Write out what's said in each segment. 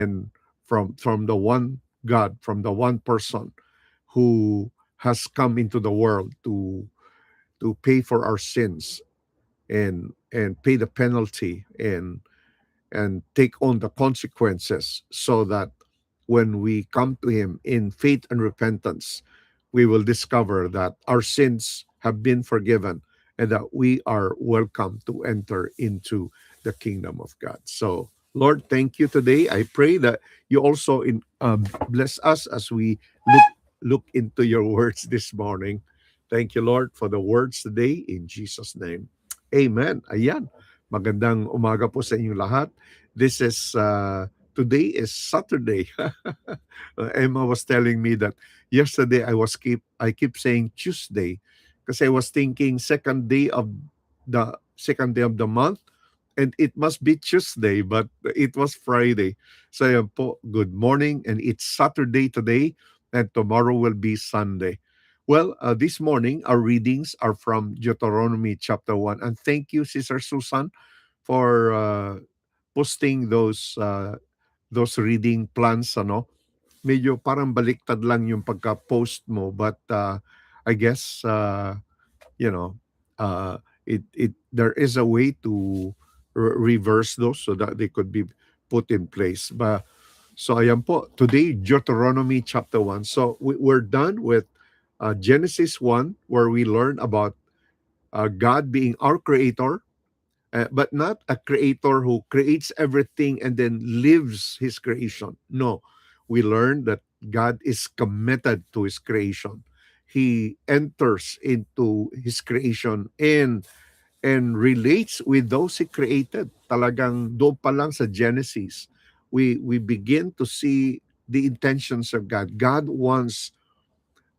and from the one God, from the one person who has come into the world to pay for our sins and pay the penalty and take on the consequences, so that when we come to him in faith and repentance, we will discover that our sins have been forgiven and that we are welcome to enter into the kingdom of God. So, Lord, thank you today. I pray that you also bless us as we look into your words this morning. Thank you, Lord, for the words today in Jesus' name. Amen. Ayan. Magandang umaga po sa inyong lahat. This is today is Saturday. Emma was telling me that yesterday I keep saying Tuesday because I was thinking second day of the month, and it must be Tuesday, but it was Friday. So ayan po, good morning, and it's Saturday today, and tomorrow will be Sunday. Well, this morning our readings are from Deuteronomy chapter 1, and thank you, Sister Susan, for posting those reading plans, ano. Medyo parang baliktad lang yung pagka-post mo, but I guess you know, it there is a way to reverse those so that they could be put in place. But so ayan po, today Deuteronomy chapter 1. So we're done with Genesis 1, where we learn about God being our creator, but not a creator who creates everything and then lives his creation. No, we learn that God is committed to his creation. He enters into his creation and relates with those he created. Talagang doon pa lang sa Genesis, we begin to see the intentions of God. God wants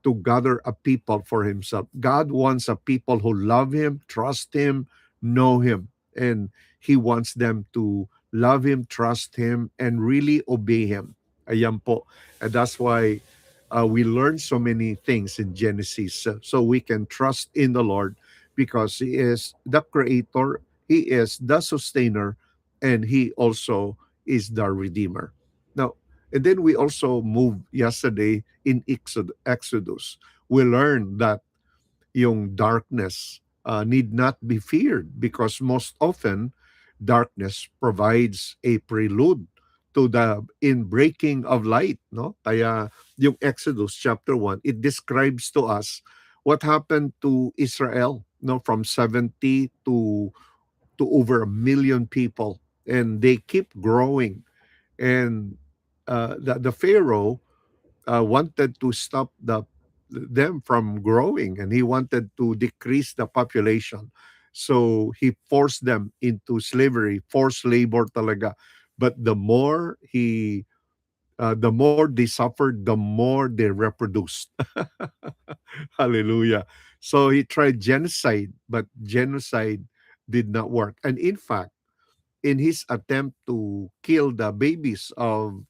to gather a people for himself. God wants a people who love him, trust him, know him, and he wants them to love him, trust him, and really obey him. Ayan po. And that's why we learn so many things in Genesis, so we can trust in the Lord because he is the creator, he is the sustainer, and he also is the redeemer. Now, and then we also moved yesterday in Exodus. We learned that yung darkness need not be feared because most often darkness provides a prelude to the inbreaking of light, no? Kaya yung Exodus chapter 1, it describes to us what happened to Israel, no, from 70 to over 1 million people, and they keep growing. And the Pharaoh wanted to stop them from growing, and he wanted to decrease the population. So he forced them into slavery, forced labor talaga. But the more they suffered, the more they reproduced. Hallelujah. So he tried genocide, but genocide did not work. And in fact, in his attempt to kill the babies of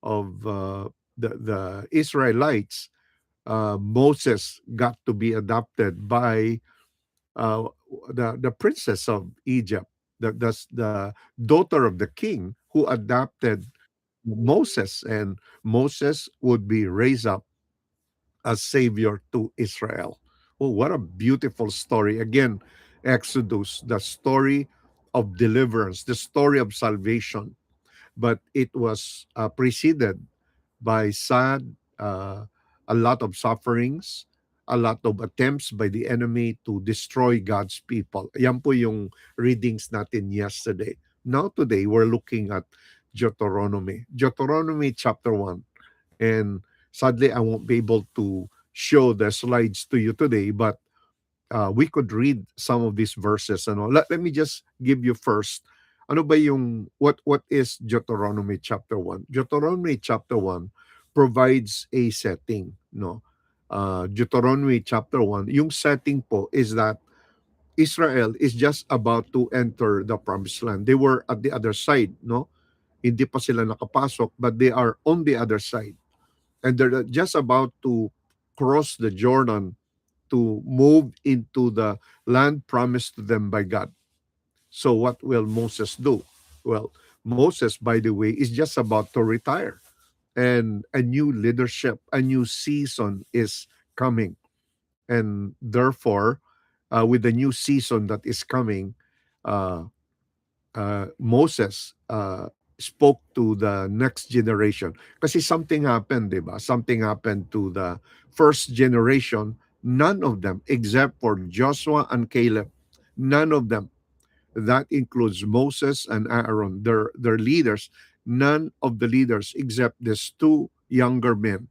the Israelites, Moses got to be adopted by uh, the princess of Egypt, the daughter of the king who adopted Moses, and Moses would be raised up as savior to Israel. Oh, what a beautiful story! Again, Exodus, the story of deliverance, the story of salvation, but it was preceded by a lot of sufferings, a lot of attempts by the enemy to destroy God's people. Yan po yung readings natin yesterday. Now today, we're looking at Deuteronomy. Deuteronomy chapter 1. And sadly, I won't be able to show the slides to you today, but we could read some of these verses. Ano. Let me just give you first, ano ba yung, what is Deuteronomy chapter 1? Deuteronomy chapter 1 provides a setting. No? Deuteronomy chapter 1, yung setting po is that Israel is just about to enter the promised land. They were at the other side, no? Hindi pa sila nakapasok, but they are on the other side. And they're just about to cross the Jordan to move into the land promised to them by God. So what will Moses do? Well, Moses, by the way, is just about to retire, and a new leadership, a new season is coming. And therefore, with the new season that is coming, uh, Moses spoke to the next generation. Kasi something happened, di ba? Something happened to the first generation. None of them, except for Joshua and Caleb, none of them, that includes Moses and Aaron, their leaders, none of the leaders except these two younger men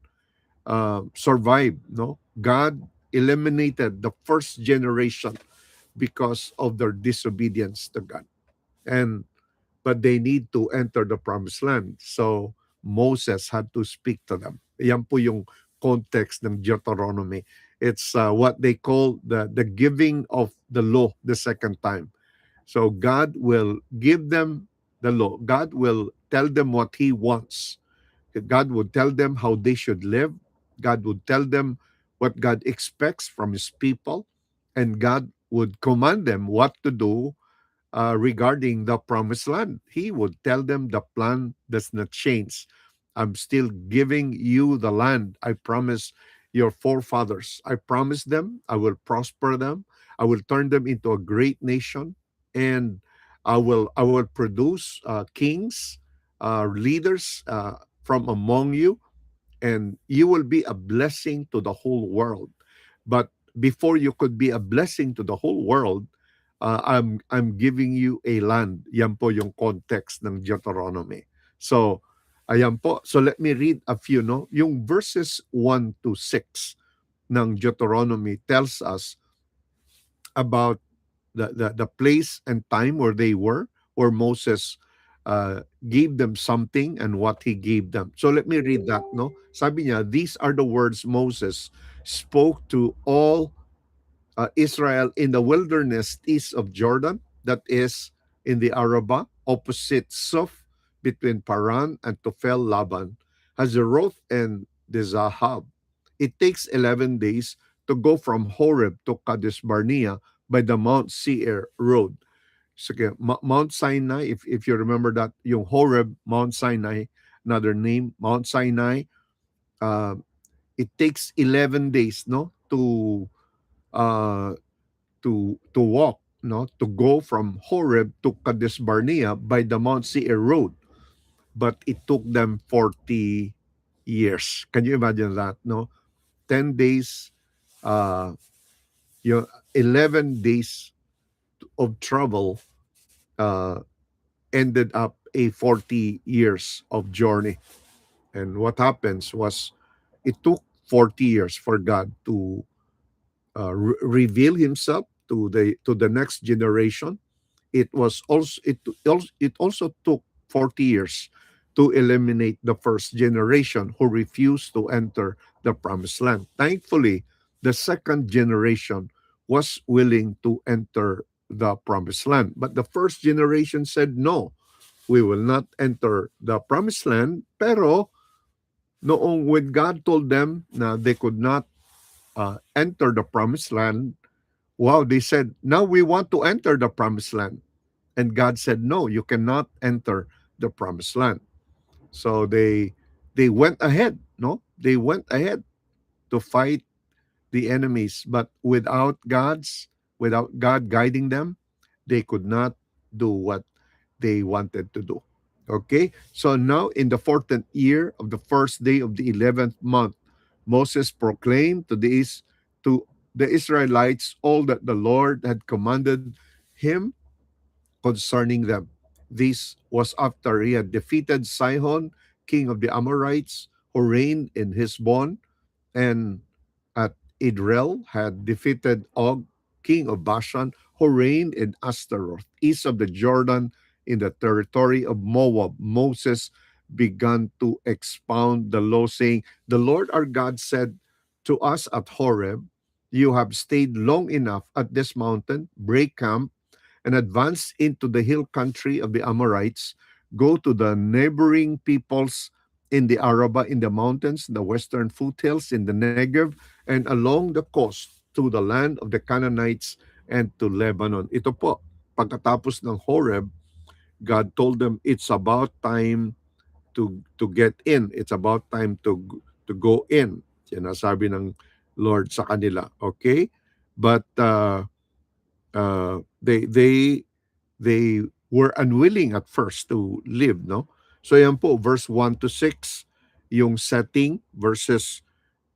survived. No, God eliminated the first generation because of their disobedience to God. And but they need to enter the promised land. So Moses had to speak to them. Yan po yung context ng Deuteronomy. It's what they call the giving of the law the second time. So God will give them the law. God will tell them what He wants. God would tell them how they should live. God would tell them what God expects from His people. And God would command them what to do regarding the promised land. He would tell them the plan does not change. I'm still giving you the land I promised your forefathers. I promised them I will prosper them. I will turn them into a great nation, and I will produce kings, leaders from among you, and you will be a blessing to the whole world. But before you could be a blessing to the whole world, I'm giving you a land. Yan po yung context ng Deuteronomy. So, ayan po. So let me read a few, no? Yung verses 1 to 6 ng Deuteronomy tells us about the place and time where they were, where Moses gave them something and what he gave them. So let me read that, no? Sabi niya, these are the words Moses spoke to all Israel in the wilderness east of Jordan, that is in the Arabah, opposite Suf, between Paran and Tofel Laban, Hazeroth and the Zahab. It takes 11 days to go from Horeb to Kadesh Barnea by the Mount Seir road. So, okay, Mount Sinai, if you remember that, yung Horeb, Mount Sinai, another name, Mount Sinai, uh, it takes 11 days, no, uh, to walk, no, to go from Horeb to Kadesh Barnea by the Mount Seir road, but it took them 40 years. Can you imagine that? No, 10 days, uh, 11 days of travel uh, ended up a 40 years of journey. And what happens was it took 40 years for God to reveal Himself to the next generation. It also took 40 years to eliminate the first generation who refused to enter the promised land. Thankfully, the second generation was willing to enter the promised land, but the first generation said no, we will not enter the promised land. Pero noong when God told them na they could not enter the promised land, wow, they said, now we want to enter the promised land. And God said, no, you cannot enter the promised land. So they went ahead, no? They went ahead to fight the enemies, but without God guiding them, they could not do what they wanted to do. Okay? So now in the 14th year of the first day of the 11th month, Moses proclaimed to the Israelites all that the Lord had commanded him concerning them. This was after he had defeated Sihon, king of the Amorites, who reigned in Heshbon, and at Idrel had defeated Og, king of Bashan, who reigned in Astaroth, east of the Jordan, in the territory of Moab. Moses began to expound the law, saying, the Lord our God said to us at Horeb, you have stayed long enough at this mountain, break camp, and advance into the hill country of the Amorites, go to the neighboring peoples in the Arabah, in the mountains, the western foothills, in the Negev, and along the coast to the land of the Canaanites and to Lebanon. Ito po, pagkatapos ng Horeb, God told them it's about time to get in. It's about time to go in. Sinasabi ng Lord sa kanila. Okay? But they were unwilling at first to live, no? So yan po, verse 1 to 6, yung setting, verses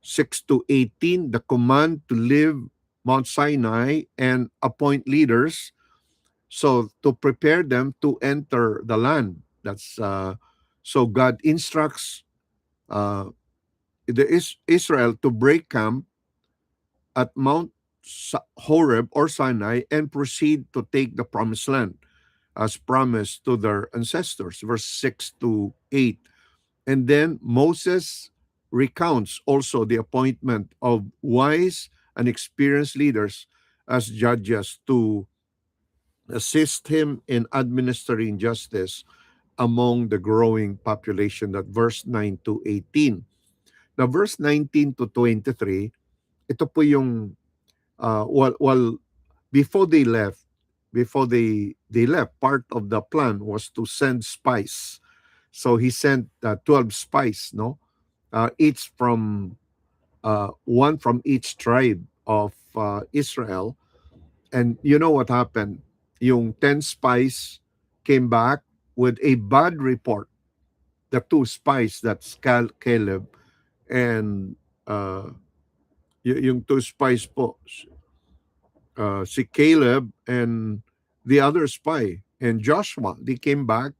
6 to 18, the command to leave Mount Sinai and appoint leaders, so to prepare them to enter the land. That's so God instructs uh, Israel to break camp at Mount Horeb or Sinai and proceed to take the promised land as promised to their ancestors. Verse 6 to 8. And then Moses recounts also the appointment of wise and experienced leaders as judges to assist him in administering justice among the growing population. That verse 9 to 18. Now, verse 19 to 23, ito po yung while before they left, before they left, part of the plan was to send spies. So he sent 12 spies, no? Each from one from each tribe of Israel. And you know what happened? Yung 10 spies came back with a bad report. The two spies, that's Caleb and uh, yung two spies po, si Caleb and the other spy and Joshua, they came back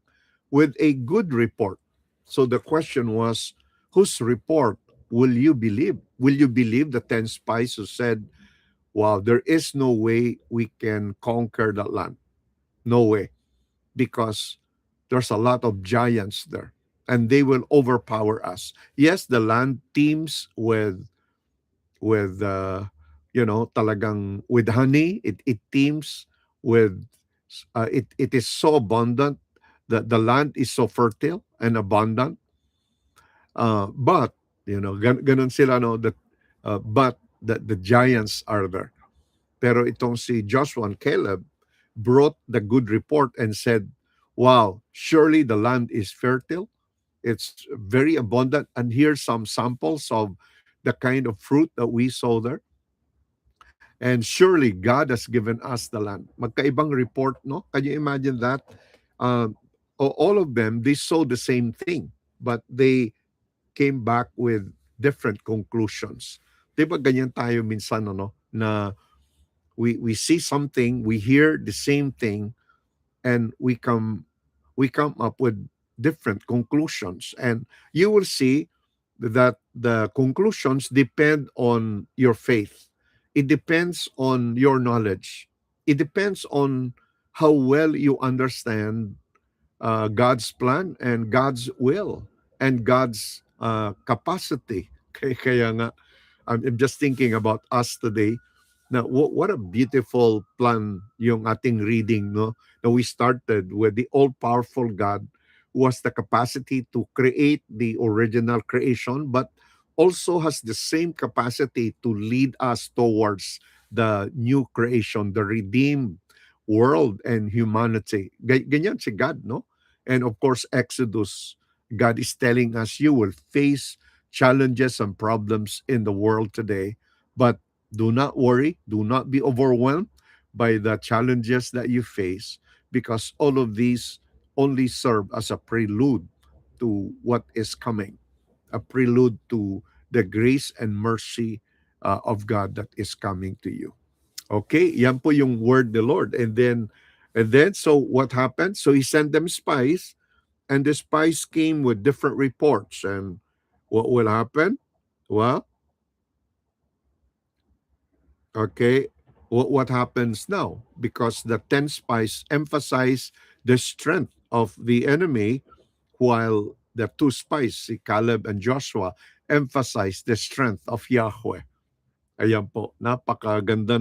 with a good report. So the question was, whose report will you believe? Will you believe the 10 spies who said, wow, there is no way we can conquer that land? No way, because there's a lot of giants there and they will overpower us. Yes, the land teems with talagang with honey. It teems with it is so abundant that the land is so fertile and abundant. But ganun sila, no, that but the giants are there. Pero itong si Joshua and Caleb brought the good report and said, wow, surely the land is fertile, it's very abundant, and here's some samples of the kind of fruit that we sow there. And surely God has given us the land. Magkaibang report, no? Can you imagine that? All of them, they saw the same thing, but they came back with different conclusions. Di ba ganyan tayo minsan, ano? Na we see something, we hear the same thing, and we come up with different conclusions. And you will see that the conclusions depend on your faith. It depends on your knowledge. It depends on how well you understand God's plan and God's will and God's capacity. Kaya nga, I'm just thinking about us today. Now, what a beautiful plan yung ating reading, no? Now, we started with the all-powerful God who has the capacity to create the original creation, but also has the same capacity to lead us towards the new creation, the redeemed world and humanity. Ganyan si God, no? And of course, Exodus, God is telling us you will face challenges and problems in the world today, but do not worry, do not be overwhelmed by the challenges that you face, because all of these only serve as a prelude to what is coming, a prelude to the grace and mercy of God that is coming to you. Okay, yan po yung word the Lord. And then so what happened? So he sent them spies, and the spies came with different reports. And what will happen? Well, okay, what happens now? Because the 10 spies emphasize the strength of the enemy, while the two spies, si Caleb and Joshua, emphasize the strength of Yahweh. Ayan po, napakaganda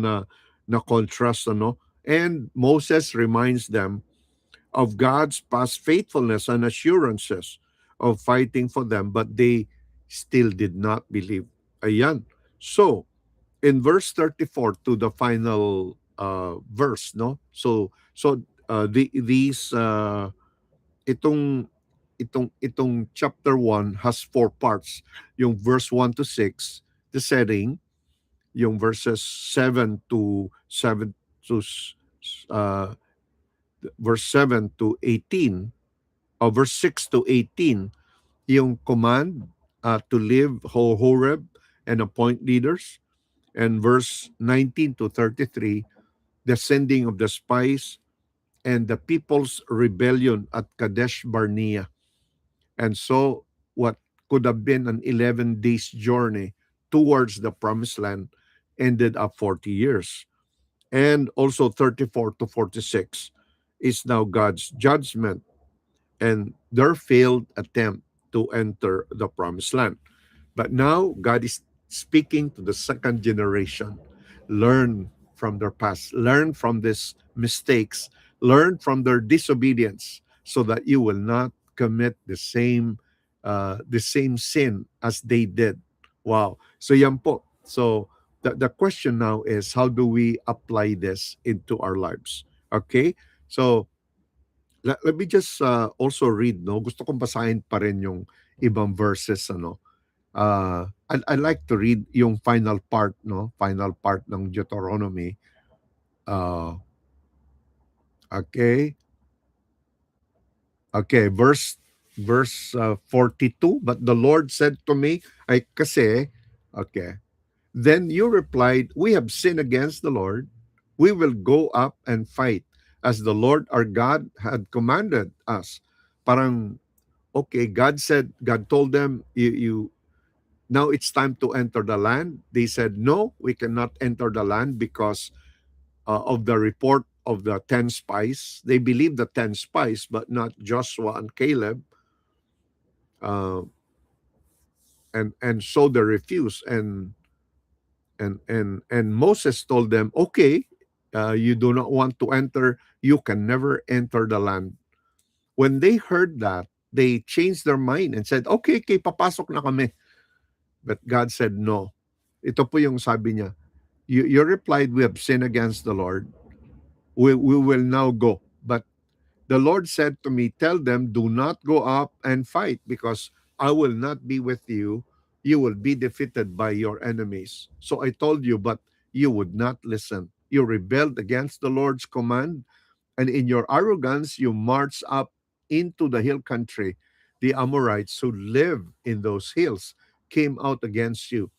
na contrast, ano? And Moses reminds them of God's past faithfulness and assurances of fighting for them, but they still did not believe. Ayan. So, in verse 34 to the final verse, no? So these itong itong chapter 1 has four parts. Yung verse 1 to 6, the setting, yung verses 7 to uh, verse 7 to 18, or verse 6 to 18, yung command to live Horeb and appoint leaders, and verse 19 to 33, the sending of the spies and the people's rebellion at Kadesh Barnea. And so, what could have been an 11 days journey towards the promised land ended up 40 years. And also 34 to 46 is now God's judgment and their failed attempt to enter the promised land. But now God is speaking to the second generation. Learn from their past, learn from these mistakes, learn from their disobedience, so that you will not commit the same sin as they did. Wow. So yan po. So the question now is, how do we apply this into our lives? Okay? So let me just also read, no? Gusto kong basahin pa rin yung ibang verses, ano? I like to read yung final part, no? Final part ng Deuteronomy. Uh, okay. Okay, verse 42, but the Lord said to me, ay kasi, okay. Then you replied, we have sinned against the Lord. We will go up and fight as the Lord our God had commanded us. Parang, okay, God told them, you now it's time to enter the land. They said, no, we cannot enter the land because of the report of the 10 spies. They believed the 10 spies, but not Joshua and Caleb. Uh, and so they refused. And Moses told them, okay, you do not want to enter, you can never enter the land. When they heard that, they changed their mind and said, okay, papasok na kami. But God said, no. Ito po yung sabi niya, you replied, we have sinned against the Lord. We will now go. But the Lord said to me, tell them, do not go up and fight, because I will not be with you. You will be defeated by your enemies. So I told you, but you would not listen. You rebelled against the Lord's command, and in your arrogance, you marched up into the hill country. The Amorites who live in those hills came out against you.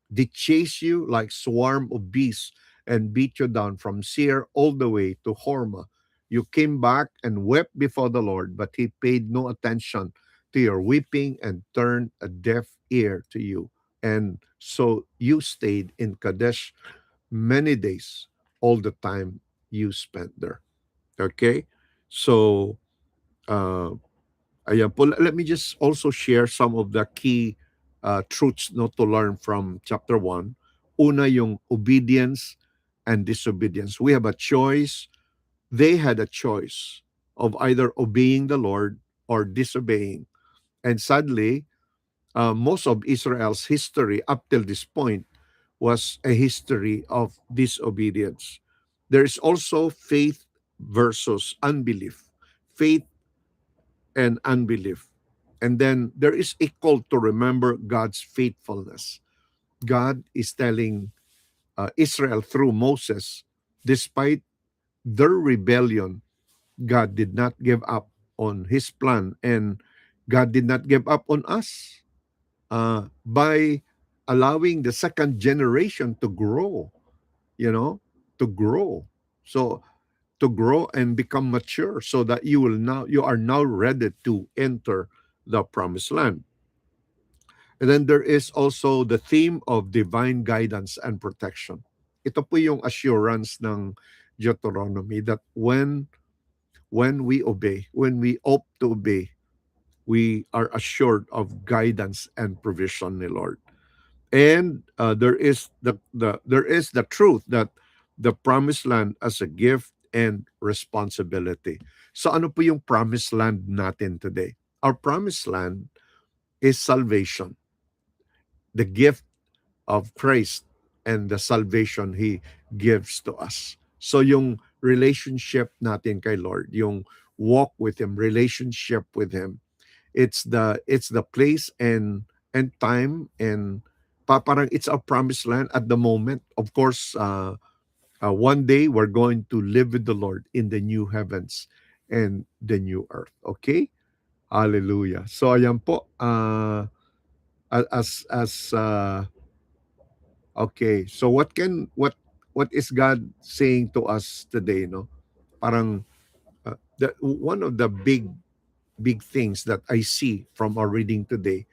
They chased you like swarm of bees and beat you down from Seir all the way to Hormah. You came back and wept before the Lord, but he paid no attention to your weeping and turned a deaf ear to you. And so you stayed in Kadesh many days, all the time you spent there. Okay? So, uh, ayan po. Let me just also share some of the key truths, no, to learn from chapter 1. Una, yung obedience and disobedience. We have a choice. They had a choice of either obeying the Lord or disobeying. And sadly, most of Israel's history up till this point was a history of disobedience. There is also faith versus unbelief. Faith and unbelief. And then there is a call to remember God's faithfulness. God is telling Israel through Moses, despite their rebellion, God did not give up on his plan, and God did not give up on us by allowing the second generation to grow, you know, to grow. So to grow and become mature, so that you are now ready to enter the promised land. And then there is also the theme of divine guidance and protection. Ito po yung assurance ng Deuteronomy, that when we obey, when we opt to obey, we are assured of guidance and provision ni Lord. And there is the truth that the promised land as a gift and responsibility. So ano po yung promised land natin today? Our promised land is salvation, the gift of Christ and the salvation He gives to us. So yung relationship natin kay Lord, yung walk with Him, relationship with Him. It's the place and time, and parang it's a promised land at the moment. Of course, one day we're going to live with the Lord in the new heavens and the new earth. Okay? Hallelujah. So ayan po, as okay. So what is God saying to us today, no? Parang one of the big things that I see from our reading today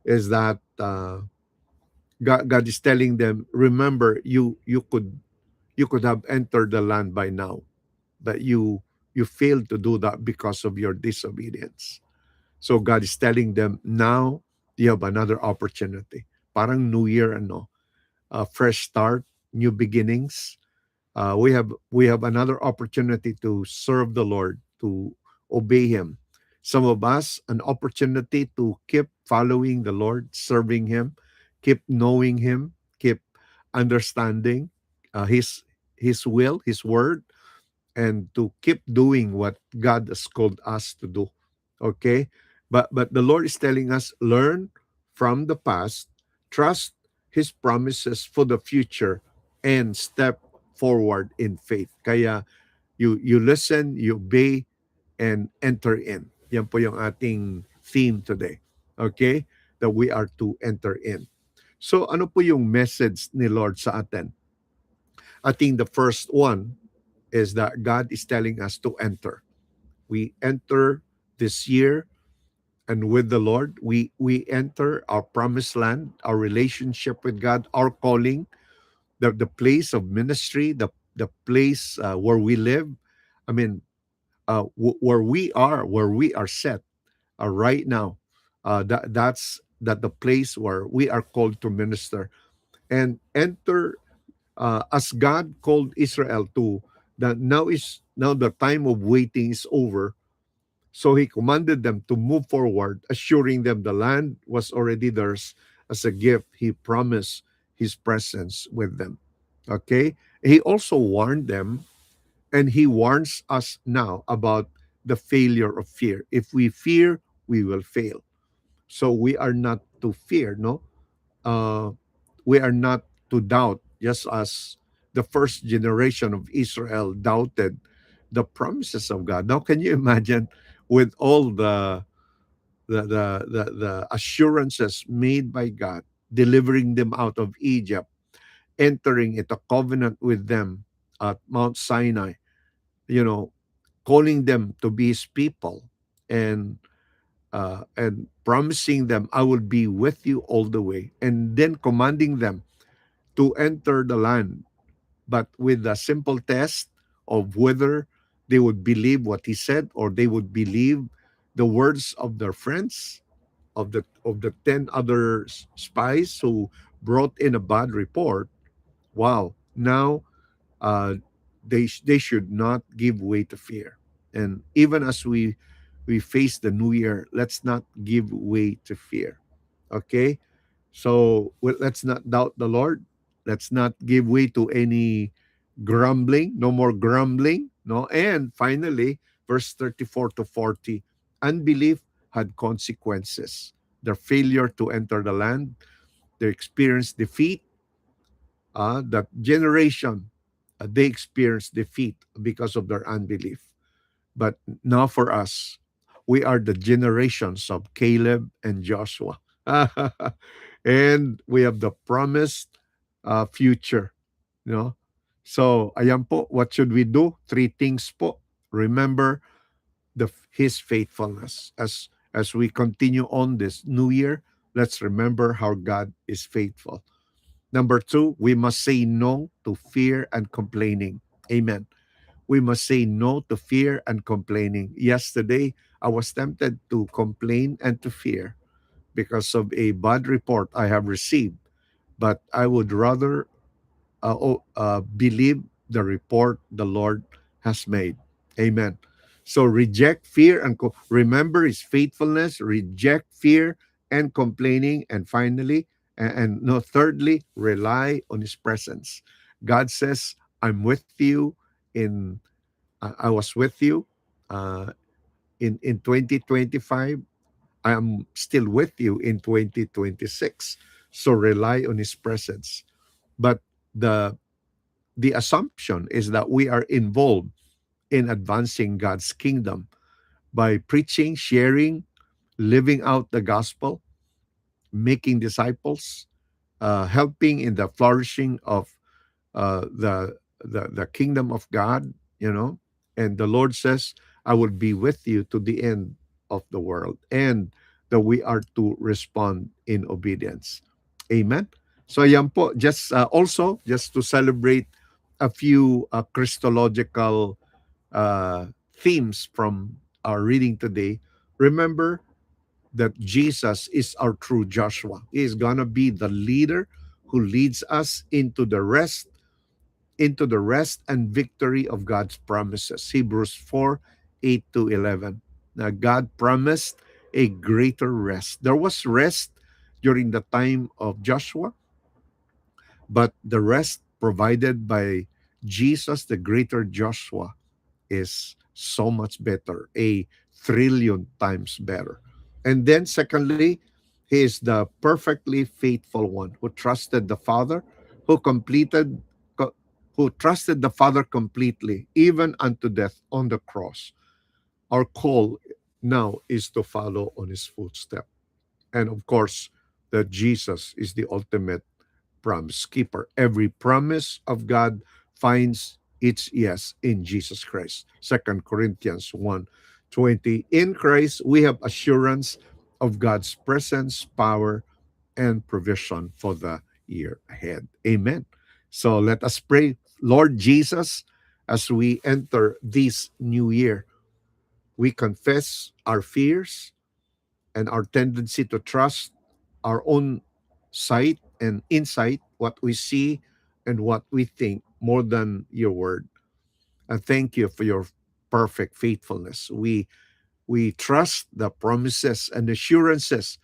is that God is telling them, remember, you could have entered the land by now, but you failed to do that because of your disobedience. So God is telling them, now you have another opportunity. Parang New Year, fresh start, new beginnings. We have another opportunity to serve the Lord, to obey Him. Some of us an opportunity to keep following the Lord, serving Him, keep knowing Him, keep understanding His will, His word, and to keep doing what God has called us to do. Okay? But the Lord is telling us, learn from the past, trust His promises for the future, and step forward in faith. Kaya you listen, you obey, and enter in. Yan po yung ating theme today. Okay? That we are to enter in. So ano po yung message ni Lord sa atin? I think the first one is that God is telling us to enter. We enter this year, and with the Lord, we enter our promised land, our relationship with God, our calling, the place of ministry, the place where we live. I mean, where we are set right now. That's the place where we are called to minister and enter, as God called Israel to, that now the time of waiting is over. So He commanded them to move forward, assuring them the land was already theirs as a gift. He promised His presence with them. Okay. He also warned them, and He warns us now about the failure of fear. If we fear, we will fail. So we are not to fear, no? uh, we are not to doubt, just as the first generation of Israel doubted the promises of God. Now, can you imagine, with all the assurances made by God, delivering them out of Egypt, entering into covenant with them at Mount Sinai, you know, calling them to be His people, and promising them, I will be with you all the way, and then commanding them to enter the land, but with a simple test of whether they would believe what He said, or they would believe the words of their friends, of the 10 other spies who brought in a bad report. Wow. Now, uh, they should not give way to fear. And even as we face the new year, let's not give way to fear. Okay? So let's not doubt the Lord. Let's not give way to any grumbling. No more grumbling. No. And finally, verse 34 to 40, unbelief had consequences. Their failure to enter the land, they experienced defeat. That generation, they experienced defeat because of their unbelief. But now for us, we are the generations of Caleb and Joshua. And we have the promised future. You know? So, ayan po, what should we do? Three things po. Remember His faithfulness. As we continue on this new year, let's remember how God is faithful. Number two, we must say no to fear and complaining. Amen. We must say no to fear and complaining. Yesterday, I was tempted to complain and to fear because of a bad report I have received, but I would rather believe the report the Lord has made. Amen. So reject fear and remember His faithfulness, reject fear and complaining, and finally, and no, thirdly, rely on His presence. God says, I'm with you in I was with you uh, in 2025. I am still with you in 2026. So rely on His presence. But the the assumption is that we are involved in advancing God's kingdom by preaching, sharing, living out the gospel, making disciples, helping in the flourishing of the kingdom of God, you know. And the Lord says, "I will be with you to the end of the world," and that we are to respond in obedience. Amen. So yan po, just also just to celebrate a few Christological themes from our reading today. Remember that Jesus is our true Joshua. He is gonna be the leader who leads us into the rest and victory of God's promises. Hebrews 4 8 to 11. Now, God promised a greater rest. There was rest during the time of Joshua, but the rest provided by Jesus, the greater Joshua, is so much better, a trillion times better. And then, secondly, he is the perfectly faithful one who trusted the Father, who completed, co- who trusted the Father completely, even unto death on the cross. Our call now is to follow on his footsteps. And of course, that Jesus is the ultimate promise keeper. Every promise of God finds its yes in Jesus Christ. Second Corinthians 1:20. In Christ, we have assurance of God's presence, power, and provision for the year ahead. Amen. So let us pray. Lord Jesus, as we enter this new year, we confess our fears and our tendency to trust our own sight and insight, what we see and what we think, more than your word. And thank you for your perfect faithfulness. We trust the promises and assurances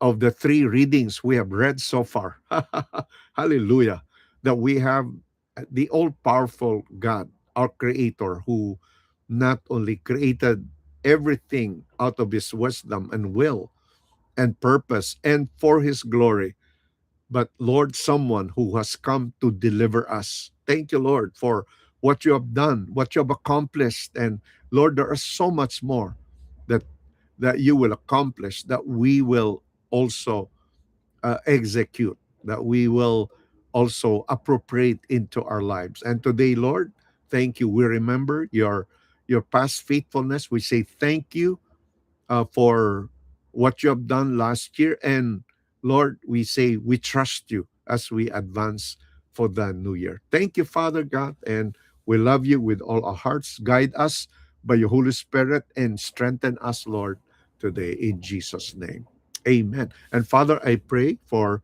of the three readings we have read so far. Hallelujah. That we have the all powerful God, our Creator, who not only created everything out of His wisdom and will and purpose and for His glory, but Lord, someone who has come to deliver us. Thank you, Lord, for what you have done, what you have accomplished. And Lord, there is so much more that you will accomplish, that we will also execute, that we will also appropriate into our lives. And today, Lord, thank you. We remember your past faithfulness. We say thank you for what you have done last year. And Lord, we say we trust you as we advance for the new year. Thank you, Father God. And we love you with all our hearts. Guide us by your Holy Spirit and strengthen us, Lord, today in Jesus' name. Amen. And Father, I pray for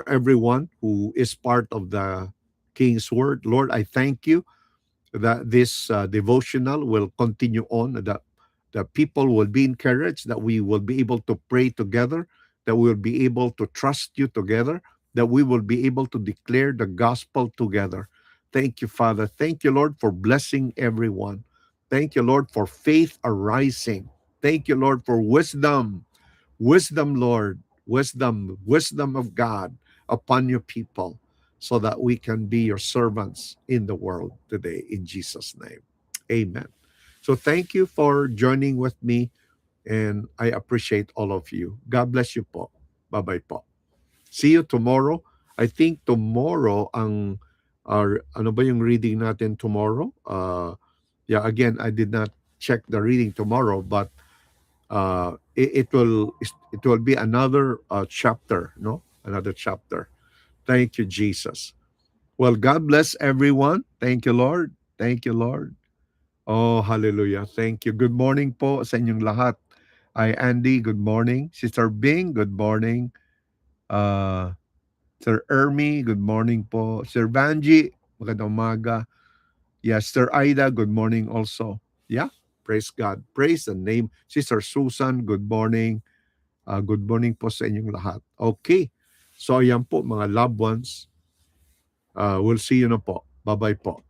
everyone who is part of the King's Word. Lord, I thank you that this devotional will continue on, that the people will be encouraged, that we will be able to pray together, that we will be able to trust you together, that we will be able to declare the gospel together. Thank you, Father. Thank you, Lord, for blessing everyone. Thank you, Lord, for faith arising. Thank you, Lord, for wisdom. Wisdom, Lord, wisdom of God upon your people, so that we can be your servants in the world today, in Jesus' name. Amen. So thank you for joining with me, and I appreciate all of you. God bless you po. Bye-bye po. See you tomorrow. I think tomorrow ang ano ba yung reading natin tomorrow? Yeah, again, I did not check the reading tomorrow, but it will be another chapter, no, another chapter. Thank you, Jesus. Well, God bless everyone. Thank you, Lord. Thank you, Lord. Oh, hallelujah. Thank you. Good morning po sa inyong lahat. Hi, Andy. Good morning. Sister Bing, good morning. uh Sir Ermi, good morning po. Sir Banji, magandang umaga. Yes, Sir Aida, good morning also. Yeah, praise God. Praise the name. Sister Susan, good morning. Good morning po sa inyong lahat. Okay. So ayan po mga loved ones. We'll see you na po. Bye-bye po.